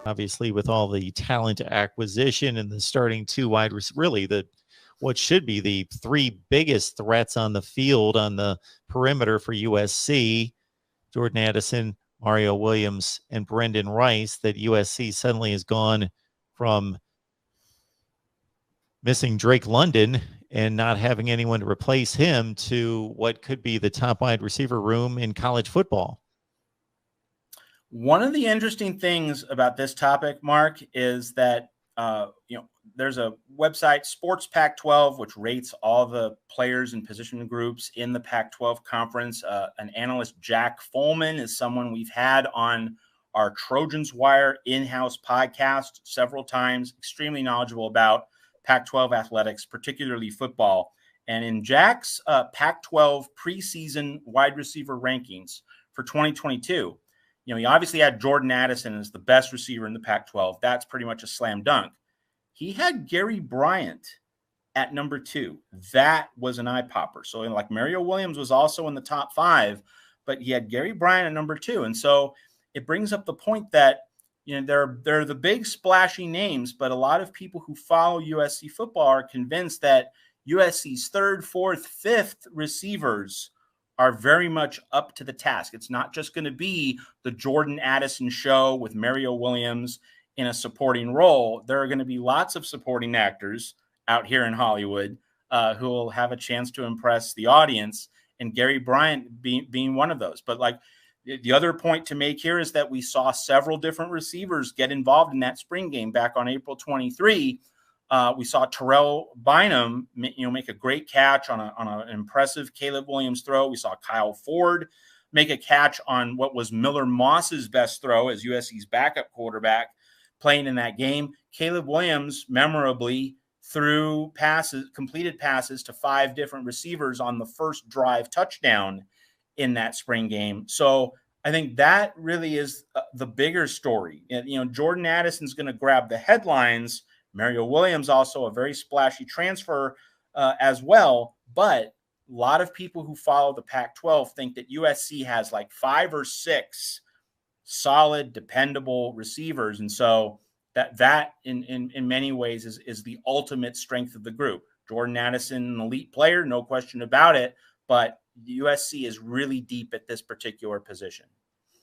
obviously with all the talent acquisition and the starting two wide receivers, really what should be the three biggest threats on the field on the perimeter for USC, Jordan Addison, Mario Williams, and Brendon Rice, that USC suddenly has gone from missing Drake London and not having anyone to replace him to what could be the top wide receiver room in college football. One of the interesting things about this topic, Mark, is that there's a website, Sports Pac-12, which rates all the players and position groups in the Pac-12 conference. An analyst, Jack Folman, is someone we've had on our Trojans Wire in-house podcast several times, extremely knowledgeable about Pac-12 athletics, particularly football. And in Jack's Pac-12 preseason wide receiver rankings for 2022, he obviously had Jordan Addison as the best receiver in the Pac-12. That's pretty much a slam dunk. He had Gary Bryant at number 2. That was an eye popper. So like Mario Williams was also in the top 5, but he had Gary Bryant at number 2. And so it brings up the point that, there are the big splashy names, but a lot of people who follow USC football are convinced that USC's 3rd, 4th, 5th receivers are very much up to the task. It's not just going to be the Jordan Addison show with Mario Williams in a supporting role. There are going to be lots of supporting actors out here in Hollywood who will have a chance to impress the audience, and Gary Bryant being one of those. But like the other point to make here is that we saw several different receivers get involved in that spring game back on April 23. We saw Terrell Bynum, make a great catch on an impressive Caleb Williams throw. We saw Kyle Ford make a catch on what was Miller Moss's best throw as USC's backup quarterback playing in that game. Caleb Williams memorably threw completed passes to 5 different receivers on the first drive touchdown in that spring game. So I think that really is the bigger story. Jordan Addison's going to grab the headlines. Mario Williams, also a very splashy transfer as well. But a lot of people who follow the Pac-12 think that USC has like 5 or 6 solid, dependable receivers. And so that in many ways is the ultimate strength of the group. Jordan Addison, an elite player, no question about it. But USC is really deep at this particular position.